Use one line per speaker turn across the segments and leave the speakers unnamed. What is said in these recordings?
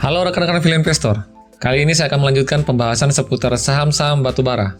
Halo rekan-rekan Film Investor. Kali ini saya akan melanjutkan pembahasan seputar saham-saham batubara.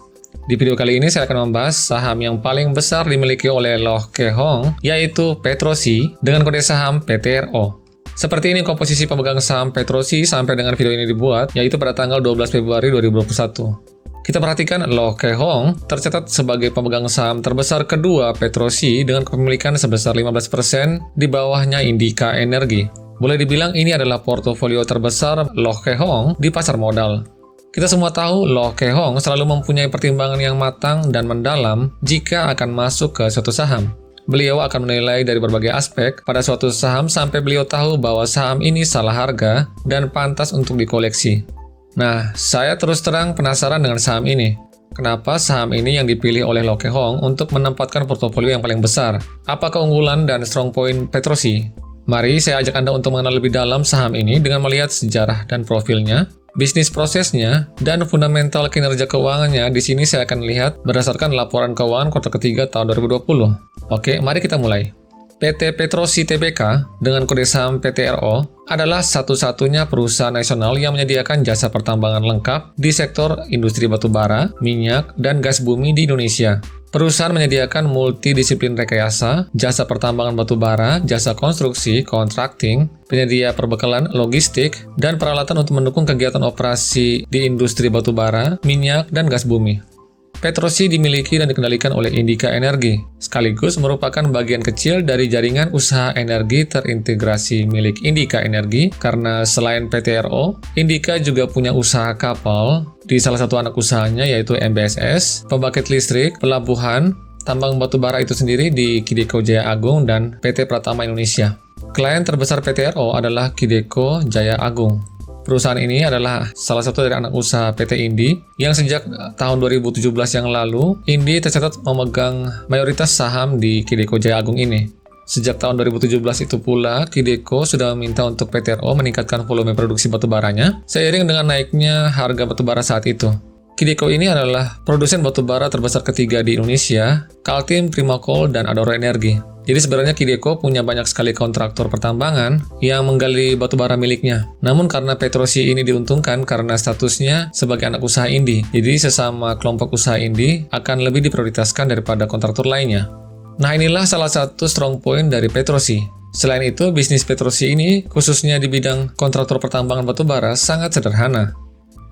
Di video kali ini saya akan membahas saham yang paling besar dimiliki oleh Loh Kee Hong, yaitu Petrosi dengan kode saham PTRO. Seperti ini komposisi pemegang saham Petrosi sampai dengan video ini dibuat, yaitu pada tanggal 12 Februari 2021. Kita perhatikan Loh Kee Hong tercatat sebagai pemegang saham terbesar kedua Petrosi dengan kepemilikan sebesar 15% di bawahnya Indika Energi. Boleh dibilang ini adalah portofolio terbesar Loh Kee Hong di pasar modal. Kita semua tahu Loh Kee Hong selalu mempunyai pertimbangan yang matang dan mendalam jika akan masuk ke suatu saham. Beliau akan menilai dari berbagai aspek pada suatu saham sampai beliau tahu bahwa saham ini salah harga dan pantas untuk dikoleksi. Nah, saya terus terang penasaran dengan saham ini. Kenapa saham ini yang dipilih oleh Loh Kee Hong untuk menempatkan portofolio yang paling besar? Apa keunggulan dan strong point Petrosi? Mari saya ajak Anda untuk mengenal lebih dalam saham ini dengan melihat sejarah dan profilnya, bisnis prosesnya, dan fundamental kinerja keuangannya. Di sini saya akan lihat berdasarkan laporan keuangan kuartal ketiga tahun 2020. Oke, mari kita mulai. PT Petrosi Tbk dengan kode saham PTRO adalah satu-satunya perusahaan nasional yang menyediakan jasa pertambangan lengkap di sektor industri batubara, minyak, dan gas bumi di Indonesia. Perusahaan menyediakan multidisiplin rekayasa, jasa pertambangan batubara, jasa konstruksi, kontrakting, penyedia perbekalan, logistik, dan peralatan untuk mendukung kegiatan operasi di industri batubara, minyak, dan gas bumi. Petrosi dimiliki dan dikendalikan oleh Indika Energi, sekaligus merupakan bagian kecil dari jaringan usaha energi terintegrasi milik Indika Energi, karena selain PTRO, Indika juga punya usaha kapal di salah satu anak usahanya yaitu MBSS, pembangkit listrik, pelabuhan, tambang batubara itu sendiri di Kideko Jaya Agung dan PT Pratama Indonesia. Klien terbesar PTRO adalah Kideko Jaya Agung. Perusahaan ini adalah salah satu dari anak usaha PT Indi yang sejak tahun 2017 yang lalu, Indi tercatat memegang mayoritas saham di Kideko Jaya Agung ini. Sejak tahun 2017 itu pula, Kideko sudah meminta untuk PTRO meningkatkan volume produksi batubaranya seiring dengan naiknya harga batubara saat itu. Kideko ini adalah produsen batubara terbesar ketiga di Indonesia, Kaltim, Primacoal, dan Adaro Energi. Jadi sebenarnya Kideko punya banyak sekali kontraktor pertambangan yang menggali batubara miliknya. Namun karena Petrosi ini diuntungkan karena statusnya sebagai anak usaha Indi, jadi sesama kelompok usaha Indi akan lebih diprioritaskan daripada kontraktor lainnya. Nah, inilah salah satu strong point dari Petrosi. Selain itu, bisnis Petrosi ini khususnya di bidang kontraktor pertambangan batubara sangat sederhana.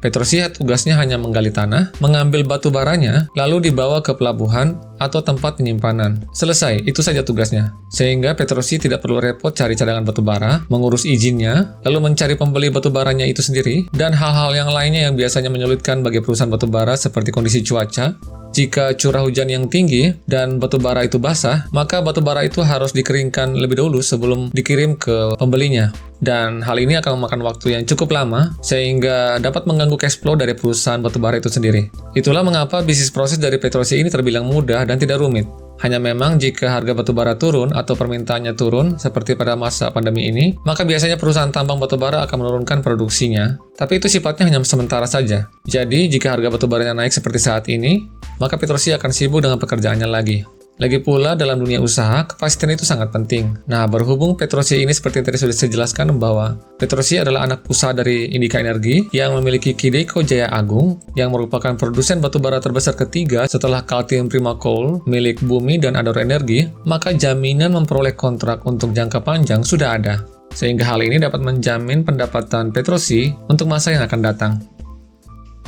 Petrosi tugasnya hanya menggali tanah, mengambil batu baranya, lalu dibawa ke pelabuhan atau tempat penyimpanan. Selesai, itu saja tugasnya. Sehingga Petrosi tidak perlu repot cari cadangan batu bara, mengurus izinnya, lalu mencari pembeli batu baranya itu sendiri, dan hal-hal yang lainnya yang biasanya menyulitkan bagi perusahaan batu bara seperti kondisi cuaca. Jika curah hujan yang tinggi dan batu bara itu basah, maka batu bara itu harus dikeringkan lebih dahulu sebelum dikirim ke pembelinya. Dan hal ini akan memakan waktu yang cukup lama, sehingga dapat mengganggu cash flow dari perusahaan batubara itu sendiri. Itulah mengapa bisnis proses dari Petrosi ini terbilang mudah dan tidak rumit. Hanya memang jika harga batubara turun atau permintaannya turun, seperti pada masa pandemi ini, maka biasanya perusahaan tambang batubara akan menurunkan produksinya. Tapi itu sifatnya hanya sementara saja. Jadi, jika harga batubaranya naik seperti saat ini, maka Petrosi akan sibuk dengan pekerjaannya lagi. Lagi pula, dalam dunia usaha, kepastian itu sangat penting. Nah, berhubung Petrosi ini seperti yang tadi sudah saya jelaskan bahwa Petrosi adalah anak usaha dari Indika Energi yang memiliki Kideko Jaya Agung yang merupakan produsen batubara terbesar ketiga setelah Kaltim Primacoal milik Bumi dan Adaro Energi, maka jaminan memperoleh kontrak untuk jangka panjang sudah ada. Sehingga hal ini dapat menjamin pendapatan Petrosi untuk masa yang akan datang.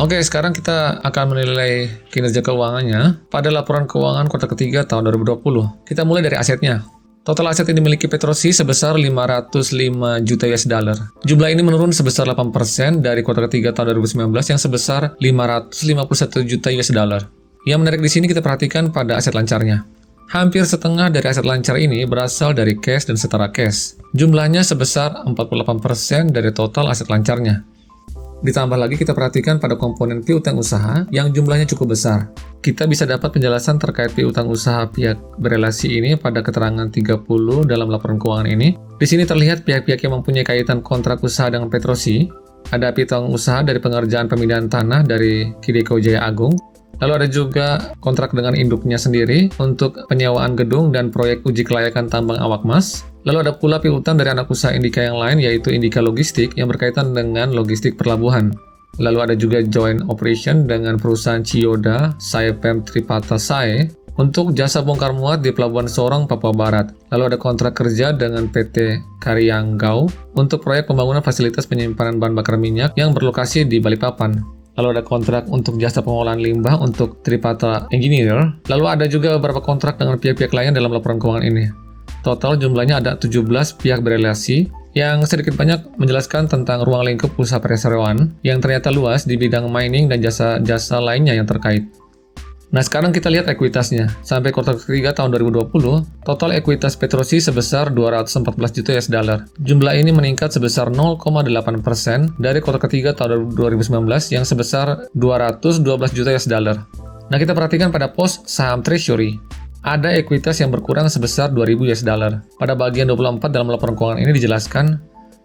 Oke, sekarang kita akan menilai kinerja keuangannya pada laporan keuangan kuartal ketiga tahun 2020. Kita mulai dari asetnya. Total aset yang dimiliki Petrosi sebesar 505 juta US dollar. Jumlah ini menurun sebesar 8% dari kuartal ketiga tahun 2019 yang sebesar 551 juta US dollar. Yang menarik di sini kita perhatikan pada aset lancarnya. Hampir setengah dari aset lancar ini berasal dari cash dan setara cash. Jumlahnya sebesar 48% dari total aset lancarnya. Ditambah lagi kita perhatikan pada komponen piutang usaha yang jumlahnya cukup besar. Kita bisa dapat penjelasan terkait piutang usaha pihak berelasi ini pada keterangan 30 dalam laporan keuangan ini. Di sini terlihat pihak-pihak yang mempunyai kaitan kontrak usaha dengan Petrosi. Ada piutang usaha dari pengerjaan pemindahan tanah dari Kideko Jaya Agung. Lalu ada juga kontrak dengan induknya sendiri untuk penyewaan gedung dan proyek uji kelayakan tambang awak mas. Lalu ada pula piutang dari anak usaha Indika yang lain, yaitu Indika Logistik yang berkaitan dengan logistik pelabuhan. Lalu ada juga joint operation dengan perusahaan Chiyoda Saipem Tripata Sae untuk jasa bongkar muat di Pelabuhan Sorong, Papua Barat. Lalu ada kontrak kerja dengan PT Karyanggau untuk proyek pembangunan fasilitas penyimpanan bahan bakar minyak yang berlokasi di Balikpapan. Lalu ada kontrak untuk jasa pengolahan limbah untuk Tripata Engineer. Lalu ada juga beberapa kontrak dengan pihak-pihak lain dalam laporan keuangan ini. Total jumlahnya ada 17 pihak berelasi yang sedikit banyak menjelaskan tentang ruang lingkup usaha perseroan yang ternyata luas di bidang mining dan jasa-jasa lainnya yang terkait. Nah, sekarang kita lihat ekuitasnya. Sampai kuartal ketiga tahun 2020, total ekuitas Petrosi sebesar 214 juta US dollar. Jumlah ini meningkat sebesar 0,8% dari kuartal ketiga tahun 2019 yang sebesar 212 juta US dollar. Nah, kita perhatikan pada pos saham treasury. Ada ekuitas yang berkurang sebesar 2.000 US dollar. Pada bagian 24 dalam laporan keuangan ini dijelaskan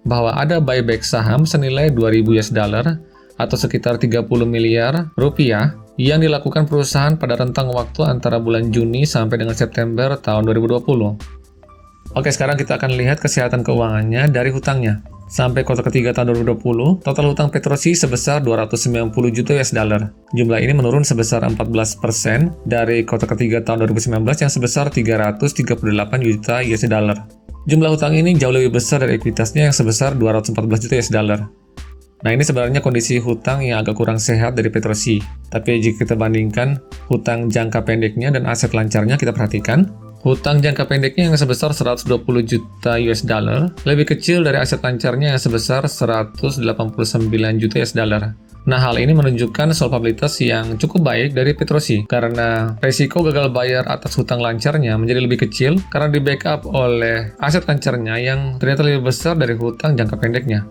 bahwa ada buyback saham senilai 2.000 US dollar atau sekitar 30 miliar rupiah yang dilakukan perusahaan pada rentang waktu antara bulan Juni sampai dengan September tahun 2020. Oke, sekarang kita akan lihat kesehatan keuangannya dari hutangnya. Sampai kuartal ketiga tahun 2020, total hutang Petrosi sebesar 290 juta US dollar. Jumlah ini menurun sebesar 14% dari kuartal ketiga tahun 2019 yang sebesar 338 juta US dollar. Jumlah hutang ini jauh lebih besar dari ekuitasnya yang sebesar 214 juta US dollar. Nah, ini sebenarnya kondisi hutang yang agak kurang sehat dari Petrosi. Tapi jika kita bandingkan hutang jangka pendeknya dan aset lancarnya, kita perhatikan hutang jangka pendeknya yang sebesar 120 juta US dollar lebih kecil dari aset lancarnya yang sebesar 189 juta US dollar. Nah, hal ini menunjukkan solvabilitas yang cukup baik dari Petrosi karena resiko gagal bayar atas hutang lancarnya menjadi lebih kecil karena di backup oleh aset lancarnya yang ternyata lebih besar dari hutang jangka pendeknya.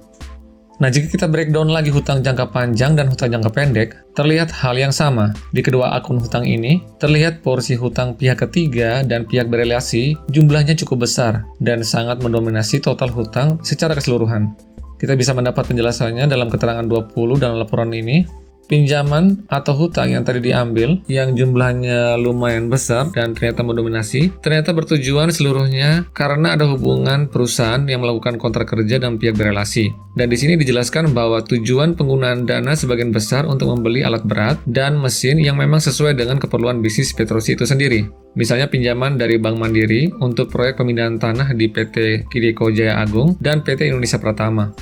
Nah, jika kita breakdown lagi hutang jangka panjang dan hutang jangka pendek, terlihat hal yang sama. Di kedua akun hutang ini, terlihat porsi hutang pihak ketiga dan pihak berelasi jumlahnya cukup besar dan sangat mendominasi total hutang secara keseluruhan. Kita bisa mendapat penjelasannya dalam keterangan 20 dalam laporan ini. Pinjaman atau hutang yang tadi diambil, yang jumlahnya lumayan besar dan ternyata mendominasi, ternyata bertujuan seluruhnya karena ada hubungan perusahaan yang melakukan kontrak kerja dan pihak berelasi. Dan di sini dijelaskan bahwa tujuan penggunaan dana sebagian besar untuk membeli alat berat dan mesin yang memang sesuai dengan keperluan bisnis Petrosi itu sendiri. Misalnya pinjaman dari Bank Mandiri untuk proyek pemindahan tanah di PT Kideko Jaya Agung dan PT Indonesia Pratama.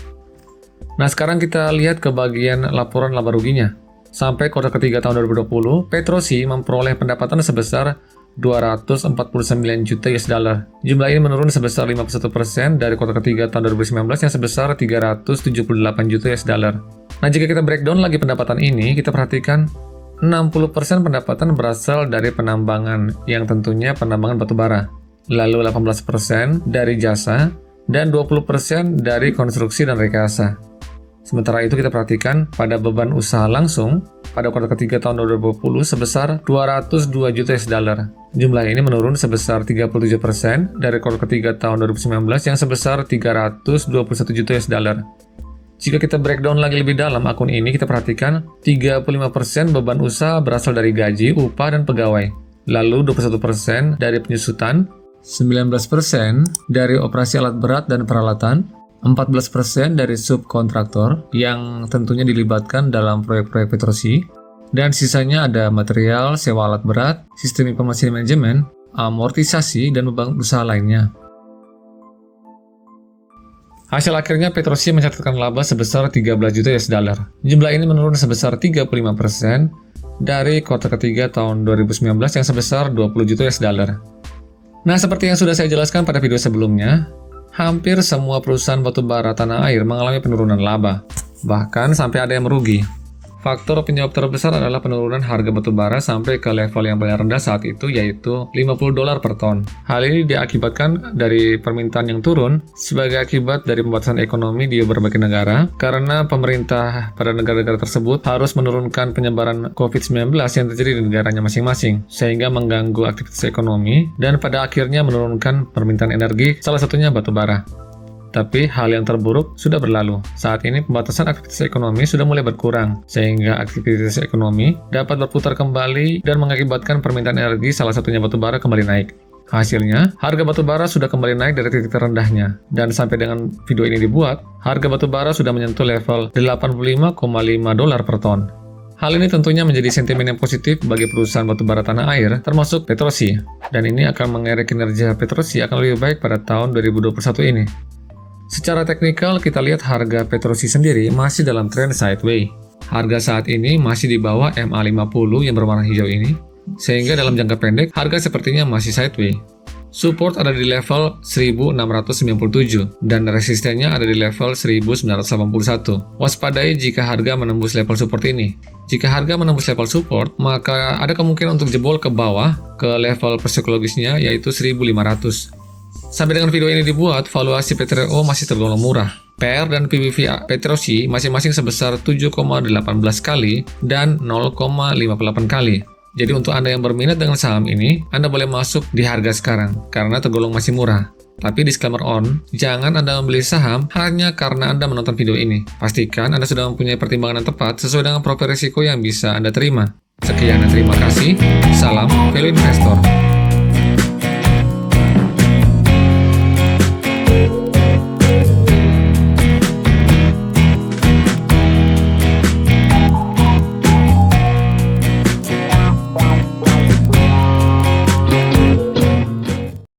Nah, sekarang kita lihat ke bagian laporan laba ruginya. Sampai kuartal ketiga tahun 2020, Petrosi memperoleh pendapatan sebesar 249 juta US dollar. Jumlah ini menurun sebesar 51% dari kuartal ketiga tahun 2019 yang sebesar 378 juta US dollar. Nah, jika kita breakdown lagi pendapatan ini, kita perhatikan 60% pendapatan berasal dari penambangan, yang tentunya penambangan batubara. Lalu 18% dari jasa, dan 20% dari konstruksi dan rekayasa. Sementara itu kita perhatikan pada beban usaha langsung pada kuartal ketiga tahun 2020 sebesar 202 juta US dollar. Jumlah ini menurun sebesar 37% dari kuartal ketiga tahun 2019 yang sebesar 321 juta US dollar. Jika kita breakdown lagi lebih dalam akun ini, kita perhatikan 35% beban usaha berasal dari gaji, upah, dan pegawai. Lalu 21% dari penyusutan, 19% dari operasi alat berat dan peralatan, 14% dari subkontraktor yang tentunya dilibatkan dalam proyek-proyek Petrosi, dan sisanya ada material, sewa alat berat, sistem informasi manajemen, amortisasi, dan beban usaha lainnya. Hasil akhirnya Petrosi mencatatkan laba sebesar 13 juta US dollar. Jumlah ini menurun sebesar 35% dari kuartal ketiga tahun 2019 yang sebesar 20 juta US dollar. Nah, seperti yang sudah saya jelaskan pada video sebelumnya, hampir semua perusahaan batubara tanah air mengalami penurunan laba, bahkan sampai ada yang merugi. Faktor penyebab terbesar adalah penurunan harga batubara sampai ke level yang paling rendah saat itu, yaitu $50 per ton. Hal ini diakibatkan dari permintaan yang turun sebagai akibat dari pembatasan ekonomi di berbagai negara, karena pemerintah pada negara-negara tersebut harus menurunkan penyebaran COVID-19 yang terjadi di negaranya masing-masing, sehingga mengganggu aktivitas ekonomi dan pada akhirnya menurunkan permintaan energi, salah satunya batubara. Tapi hal yang terburuk sudah berlalu. Saat ini pembatasan aktivitas ekonomi sudah mulai berkurang, sehingga aktivitas ekonomi dapat berputar kembali dan mengakibatkan permintaan energi salah satunya batubara kembali naik. Hasilnya, harga batubara sudah kembali naik dari titik terendahnya. Dan sampai dengan video ini dibuat, harga batubara sudah menyentuh level $85,5 per ton. Hal ini tentunya menjadi sentimen yang positif bagi perusahaan batubara tanah air, termasuk Petrosi. Dan ini akan mengerek kinerja Petrosi akan lebih baik pada tahun 2021 ini. Secara teknikal, kita lihat harga Petrosi sendiri masih dalam tren sideways. Harga saat ini masih di bawah MA50 yang berwarna hijau ini, sehingga dalam jangka pendek, harga sepertinya masih sideways. Support ada di level 1697 dan resistennya ada di level 1981. Waspadai jika harga menembus level support ini. Jika harga menembus level support, maka ada kemungkinan untuk jebol ke bawah ke level psikologisnya yaitu 1500. Sampai dengan video ini dibuat, valuasi PTRO masih tergolong murah. PR dan PBV Petrosi masing-masing sebesar 7,18 kali dan 0,58 kali. Jadi untuk Anda yang berminat dengan saham ini, Anda boleh masuk di harga sekarang, karena tergolong masih murah. Tapi disclaimer on, jangan Anda membeli saham hanya karena Anda menonton video ini. Pastikan Anda sudah mempunyai pertimbangan yang tepat sesuai dengan profil risiko yang bisa Anda terima. Sekian dan terima kasih. Salam Value Investor.